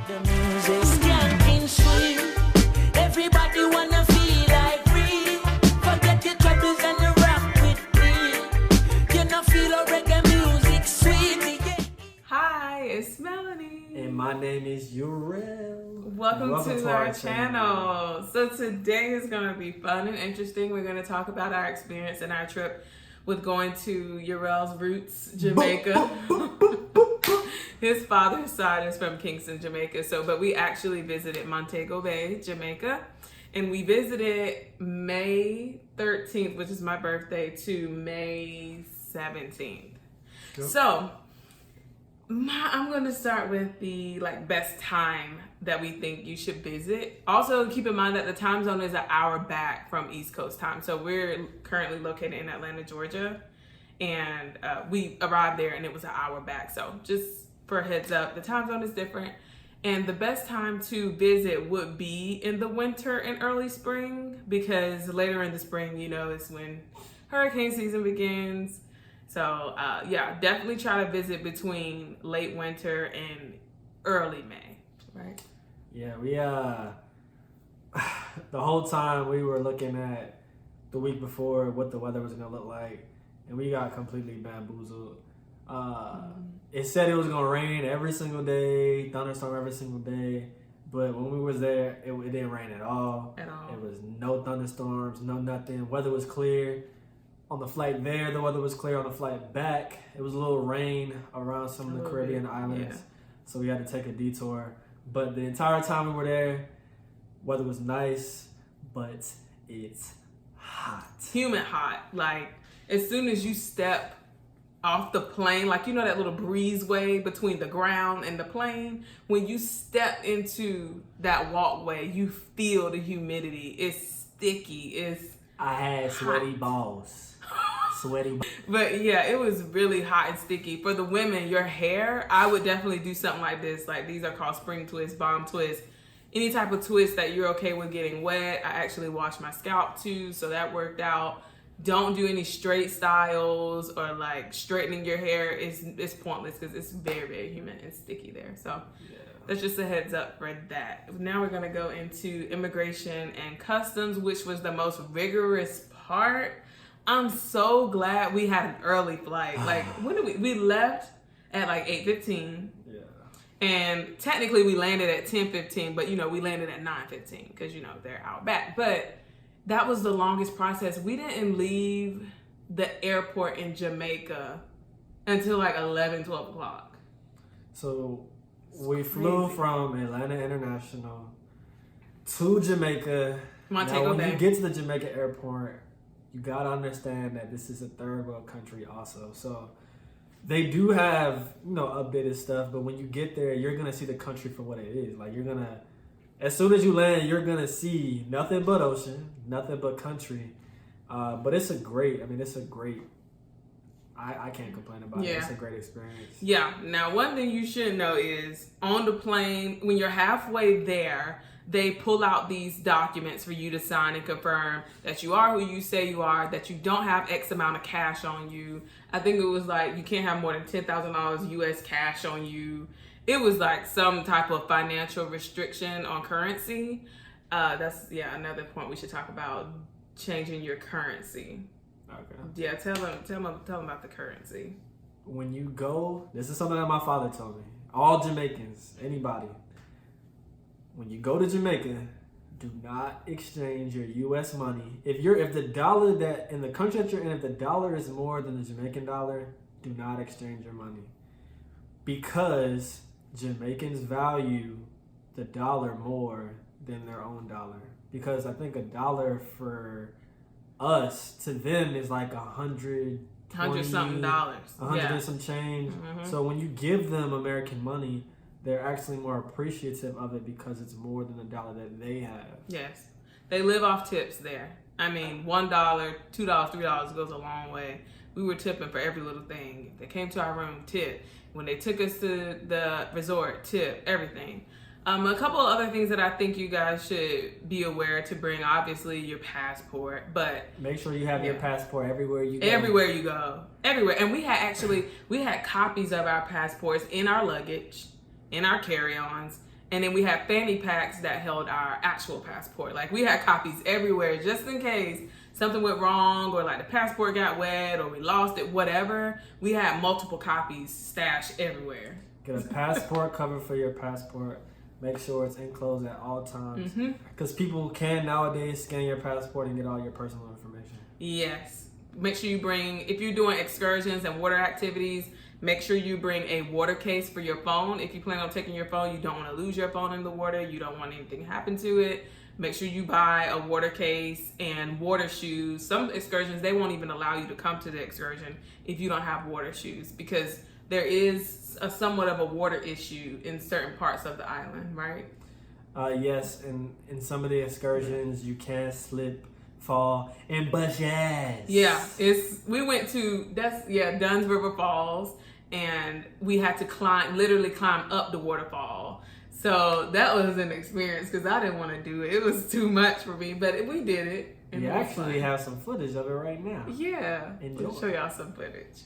The music Skankin sweet. Everybody wanna feel like free. Forget your troubles and you rock with me. You know feel a reggae music sweet. Yeah. Hi, it's Melanie. And my name is Urel. Welcome to our channel. So today is going to be fun and interesting. We're going to talk about our experience and our trip with going to Urel's roots, Jamaica. His father's side is from Kingston, Jamaica. But we actually visited Montego Bay, Jamaica. And we visited May 13th, which is my birthday, to May 17th. Yep. So I'm going to start with the best time that we think you should visit. Also, keep in mind that the time zone is an hour back from East Coast time. So we're currently located in Atlanta, Georgia, and we arrived there and it was an hour back. So just for a heads up, the time zone is different. And the best time to visit would be in the winter and early spring, because later in the spring, is when hurricane season begins. So yeah, definitely try to visit between late winter and early May, right? Yeah, we the whole time we were looking at the week before what the weather was gonna look like, and we got completely bamboozled. It said it was gonna rain every single day, thunderstorm every single day, but when we was there, it didn't rain at all. It was no thunderstorms, no nothing. Weather was clear. On the flight there, the weather was clear. On the flight back, it was a little rain around some of the Caribbean islands, so we had to take a detour. But the entire time we were there, weather was nice, but it's hot. Humid hot. As soon as you step off the plane, that little breezeway between the ground and the plane, when you step into that walkway, you feel the humidity. It's sticky. I had sweaty balls. But yeah, it was really hot and sticky. For the women, your hair, I would definitely do something like this. These are called spring twists, bomb twists. Any type of twist that you're okay with getting wet. I actually washed my scalp too, so that worked out. Don't do any straight styles or straightening your hair. It's pointless because it's very, very humid and sticky there. So that's just a heads up for that. Now we're gonna go into immigration and customs, which was the most rigorous part. I'm so glad we had an early flight. When did we left at 8:15. Yeah. And technically we landed at 10:15, but we landed at 9:15 because they're out back. But that was the longest process. We didn't leave the airport in Jamaica until 11, 12 o'clock. So we flew from Atlanta International to Jamaica. Montego Bay. When you get to the Jamaica airport, you gotta understand that this is a third world country also. So they do have, updated stuff, but when you get there, you're gonna see the country for what it is. As soon as you land, you're gonna see nothing but ocean, nothing but country. But it's a great, I can't complain about it. It's a great experience. Yeah. Now, one thing you should know is on the plane, when you're halfway there, they pull out these documents for you to sign and confirm that you are who you say you are, that you don't have X amount of cash on you. I think it was you can't have more than $10,000 US cash on you. It was some type of financial restriction on currency. That's another point we should talk about, changing your currency. Okay. Yeah, tell them about the currency. When you go, this is something that my father told me. All Jamaicans, anybody, when you go to Jamaica, do not exchange your U.S. money. If the dollar that in the country that you're in, if the dollar is more than the Jamaican dollar, do not exchange your money, because Jamaicans value the dollar more than their own dollar. Because I think a dollar for us to them is $100 something dollars, $100 and some change. Mm-hmm. So when you give them American money, they're actually more appreciative of it because it's more than the dollar that they have. Yes, they live off tips there. $1, $2, $3 goes a long way. We were tipping for every little thing. If they came to our room, tip. When they took us to the resort, tip, everything. A couple of other things that I think you guys should be aware to bring, obviously your passport, but make sure you have your passport everywhere you go. Everywhere you go. Everywhere. And we had copies of our passports in our luggage, in our carry-ons, And then we had fanny packs that held our actual passport. Like we had copies everywhere just in case something went wrong or like the passport got wet or we lost it, whatever. We had multiple copies stashed everywhere. Get a passport cover for your passport. Make sure it's enclosed at all times. Because people can nowadays scan your passport and get all your personal information. Yes. Make sure you bring, if you're doing excursions and water activities, make sure you bring a water case for your phone. If you plan on taking your phone, you don't want to lose your phone in the water. You don't want anything to happen to it. Make sure you buy a water case and water shoes. Some excursions, they won't even allow you to come to the excursion if you don't have water shoes, because there is a somewhat of a water issue in certain parts of the island, right? Yes, and in some of the excursions, you can slip, fall, and bust your ass. Yeah, we went to, Dunn's River Falls, and we had to literally climb up the waterfall. So that was an experience because I didn't want to do it. It was too much for me, but we did it. And you it was actually fun. have some footage of it right now. Yeah, Enjoy. we'll show y'all some footage.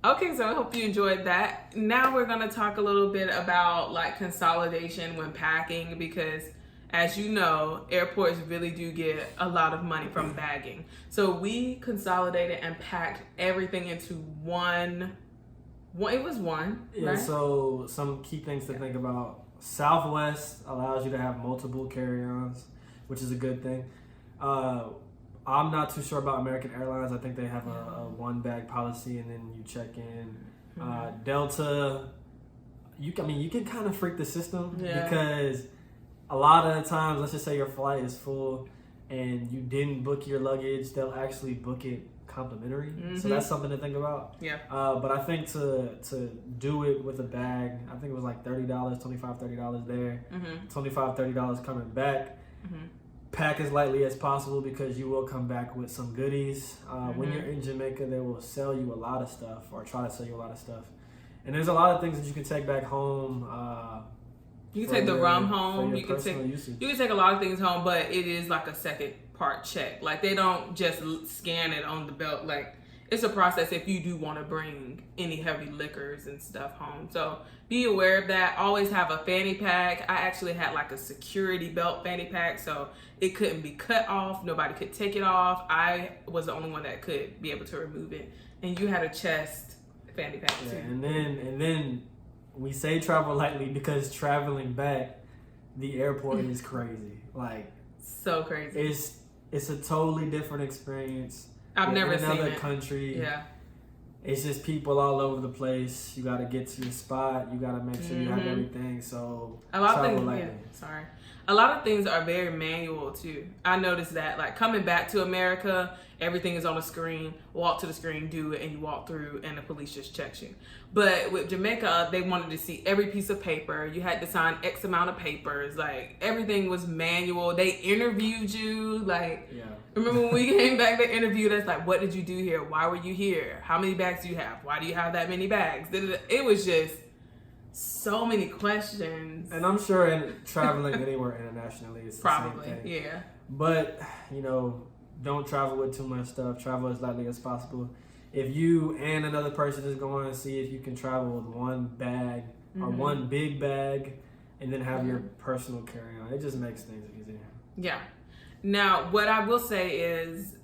Okay, so I hope you enjoyed that. Now we're going to talk a little bit about like consolidation when packing, because as you know, airports really do get a lot of money from bagging. So we consolidated and packed everything into one, Yeah, right? so some key things to think about. Southwest allows you to have multiple carry-ons, which is a good thing. I'm not too sure about American Airlines. I think they have a one bag policy and then you check in. Delta, you can kind of freak the system because a lot of the times, let's just say your flight is full and you didn't book your luggage, they'll actually book it complimentary. So that's something to think about. Yeah. But I think to do it with a bag, I think it was like $30, $25-$30 there, $25-$30 coming back. Pack as lightly as possible because you will come back with some goodies. When you're in Jamaica, they will sell you a lot of stuff or try to sell you a lot of stuff. And there's a lot of things that you can take back home. You can take the rum home. You can take a lot of things home, but it is like a second part check. Like they don't just scan it on the belt. Like it's a process if you do want to bring any heavy liquors and stuff home. So be aware of that. Always have a fanny pack. I actually had like a security belt fanny pack, so it couldn't be cut off. Nobody could take it off. I was the only one that could be able to remove it. And you had a chest fanny pack too. And then we say travel lightly because traveling back, the airport is crazy. Like so crazy. It's a totally different experience. I've never seen another it. Country. Yeah. It's just people all over the place. You got to get to your spot. You got to make sure you have everything. So a lot of travel things. lightly. A lot of things are very manual too. I noticed that, like coming back to America, everything is on a screen. Walk to the screen, do it, and you walk through, and the police just checks you. But with Jamaica, they wanted to see every piece of paper. You had to sign X amount of papers. Like everything was manual. They interviewed you. Like, remember when we came back? They interviewed us. Like, what did you do here? Why were you here? How many bags do you have? Why do you have that many bags? It was just so many questions. And I'm sure in traveling anywhere internationally is the same thing. Yeah. But, don't travel with too much stuff. Travel as lightly as possible. If you and another person is going to see if you can travel with one bag or one big bag and then have your personal carry-on, it just makes things easier. Yeah. Now, what I will say is,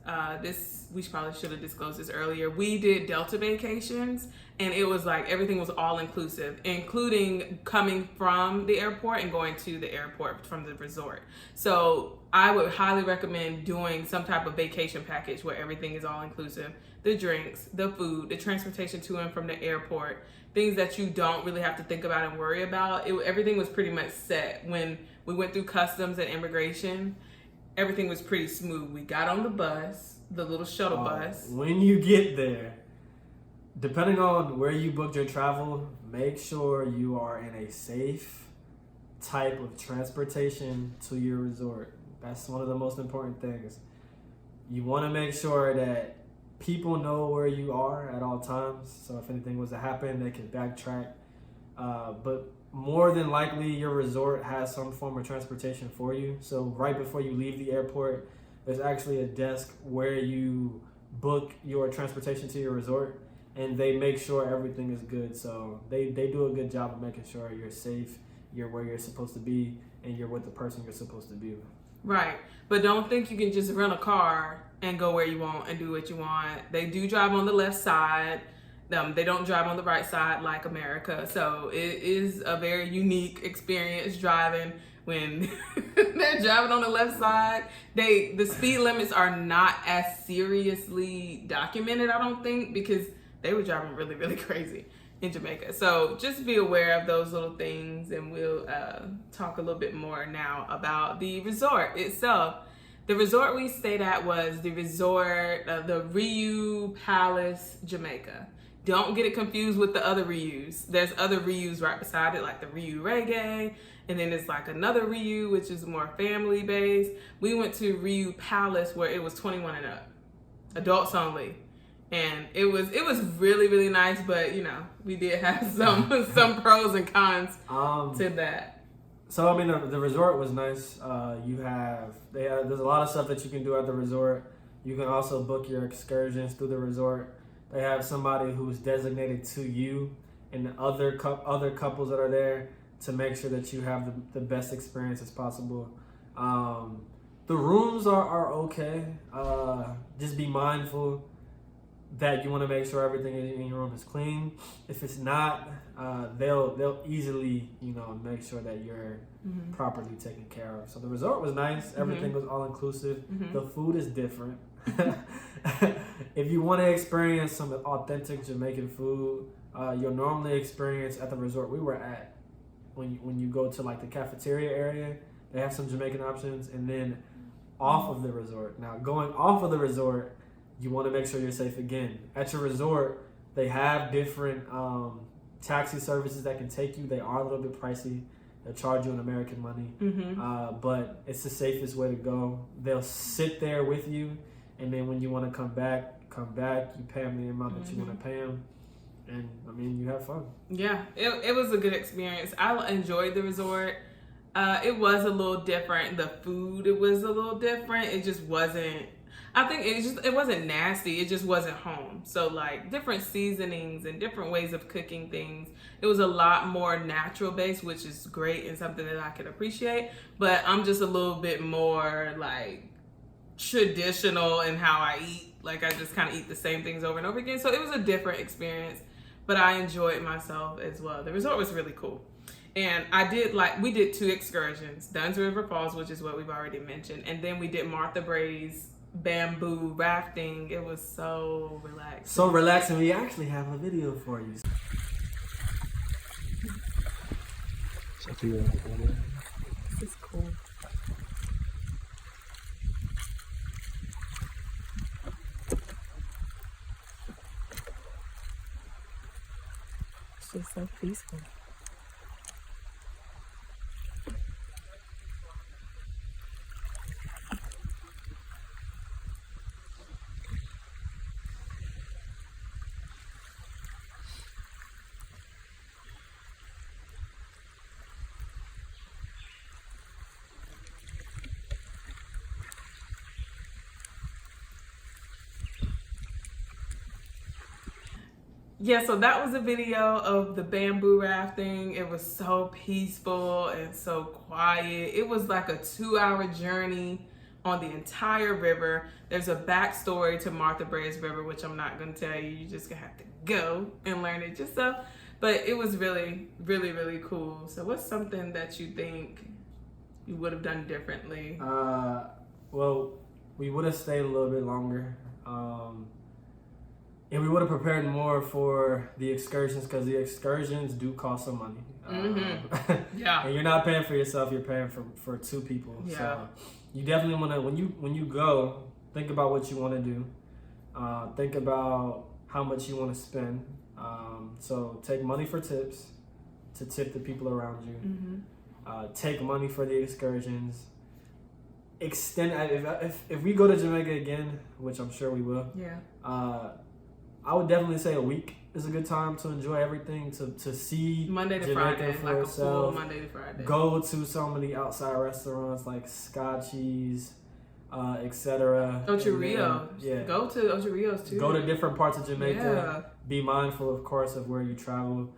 we probably should have disclosed this earlier. We did Delta vacations, and it was like everything was all inclusive, including coming from the airport and going to the airport from the resort. So I would highly recommend doing some type of vacation package where everything is all inclusive. The drinks, the food, the transportation to and from the airport, things that you don't really have to think about and worry about. Everything was pretty much set. When we went through customs and immigration, everything was pretty smooth. We got on the bus, the little shuttle bus. When you get there, depending on where you booked your travel, make sure you are in a safe type of transportation to your resort. That's one of the most important things. You want to make sure that people know where you are at all times. So if anything was to happen, they can backtrack. But more than likely your resort has some form of transportation for you. So right before you leave the airport, there's actually a desk where you book your transportation to your resort, and they make sure everything is good. So they do a good job of making sure you're safe, you're where you're supposed to be, and you're with the person you're supposed to be with. Right. But don't think you can just rent a car and go where you want and do what you want. They do drive on the left side. They don't drive on the right side like America. So it is a very unique experience driving when they're driving on the left side. The speed limits are not as seriously documented, I don't think, because they were driving really, really crazy in Jamaica. So just be aware of those little things, and we'll talk a little bit more now about the resort itself. The resort we stayed at was the resort, the Rell Palace, Jamaica. Don't get it confused with the other Reus. There's other Reus right beside it, like the Rell Reggae, and then it's like another Reu, which is more family based. We went to Rell Palace where it was 21 and up, adults only. And it was really, really nice, but you know, we did have some pros and cons to that. So I mean, the resort was nice. There's a lot of stuff that you can do at the resort. You can also book your excursions through the resort. They have somebody who's designated to you and the other couples that are there to make sure that you have the best experience as possible. The rooms are okay. Just be mindful that you want to make sure everything in your room is clean. If it's not, they'll easily, make sure that you're properly taken care of. So the resort was nice. Everything was all inclusive. The food is different. If you want to experience some authentic Jamaican food, you'll normally experience at the resort we were at. When you go to like the cafeteria area, they have some Jamaican options, and then off of the resort. Now going off of the resort, you want to make sure you're safe again. At your resort, they have different taxi services that can take you. They are a little bit pricey. They'll charge you in American money, but it's the safest way to go. They'll sit there with you, and then when you want to come back. You pay them the amount that you want to pay them, and I mean, you have fun. Yeah, it was a good experience. I enjoyed the resort. It was a little different. The food, it was a little different. It just wasn't. I think it wasn't nasty. It just wasn't home. So like different seasonings and different ways of cooking things. It was a lot more natural based, which is great and something that I can appreciate. But I'm just a little bit more like traditional in how I eat. Like I just kind of eat the same things over and over again. So it was a different experience, but I enjoyed myself as well. The resort was really cool. And we did 2 excursions, Dunn's River Falls, which is what we've already mentioned. And then we did Martha Bray's bamboo rafting. It was so relaxing. So relaxing. We actually have a video for you. This is cool. It's just so peaceful. Yeah, so that was a video of the bamboo rafting. It was so peaceful and so quiet. It was like a 2-hour journey on the entire river. There's a backstory to Martha Bray's River, which I'm not gonna tell you. You're just gonna have to go and learn it yourself. But it was really, really, really cool. So what's something that you think you would have done differently? Well, we would have stayed a little bit longer. And we would have prepared more for the excursions, because the excursions do cost some money. Yeah. And you're not paying for yourself, you're paying for 2 people. Yeah. So you definitely want to, when you go, think about what you want to do. Think about how much you want to spend. So take money for tips, to tip the people around you. Take money for the excursions. Extend, if we go to Jamaica again, which I'm sure we will. Yeah. I would definitely say a week is a good time to enjoy everything, to see Monday to Jamaica Friday, for like a itself. full Monday to Friday. Go to some of the outside restaurants like Scotchies, etc. Ocho Rios. Yeah. Go to Ocho Rios too. Go to different parts of Jamaica. Yeah. Be mindful, of course, of where you travel.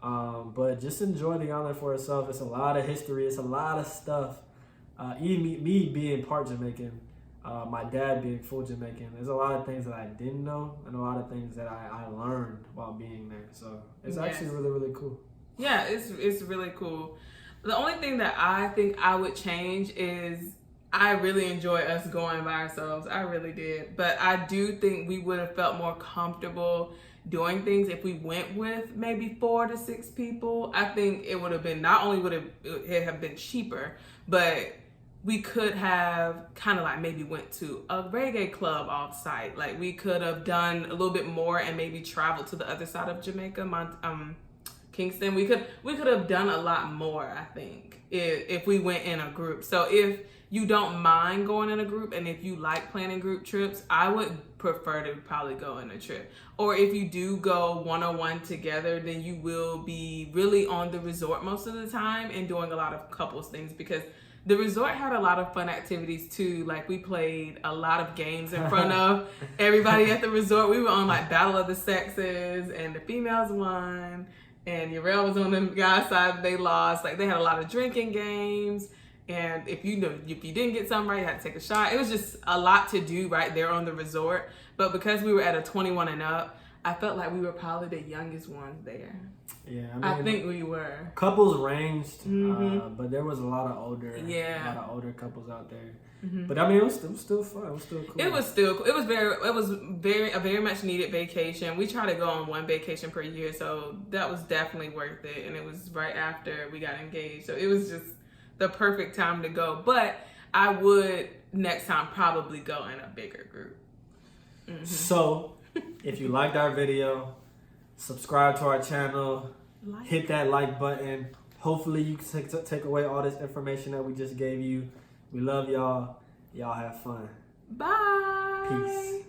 But just enjoy the island for itself. It's a lot of history. It's a lot of stuff. Even me being part Jamaican, my dad being full Jamaican, there's a lot of things that I didn't know and a lot of things that I learned while being there. So it's actually really, really cool. Yeah, it's really cool. The only thing that I think I would change is I really enjoy us going by ourselves. I really did. But I do think we would have felt more comfortable doing things if we went with maybe 4 to 6 people. I think it would have been, not only would it have been cheaper, but we could have kind of like maybe went to a reggae club off site. Like we could have done a little bit more and maybe traveled to the other side of Jamaica, Kingston. We could have done a lot more, I think, if we went in a group. So if you don't mind going in a group and if you like planning group trips, I would prefer to probably go in a trip. Or if you do go one-on-one together, then you will be really on the resort most of the time and doing a lot of couples things, because the resort had a lot of fun activities too. Like we played a lot of games in front of everybody at the resort. We were on like Battle of the Sexes and the females won. And Urel was on the guy's side, they lost. Like they had a lot of drinking games. And if you didn't get something right, you had to take a shot. It was just a lot to do right there on the resort. But because we were at a 21 and up, I felt like we were probably the youngest ones there. Yeah, I think we were. Couples ranged, but there was a lot of older couples out there. Mm-hmm. But I mean, it was still fun. It was still cool. It was still cool. It was a very much needed vacation. We try to go on one vacation per year, so that was definitely worth it. And it was right after we got engaged, so it was just the perfect time to go. But I would next time probably go in a bigger group. Mm-hmm. So, if you liked our video, subscribe to our channel, hit that like button. Hopefully you can take away all this information that we just gave you. We love y'all. Y'all have fun. Bye. Peace.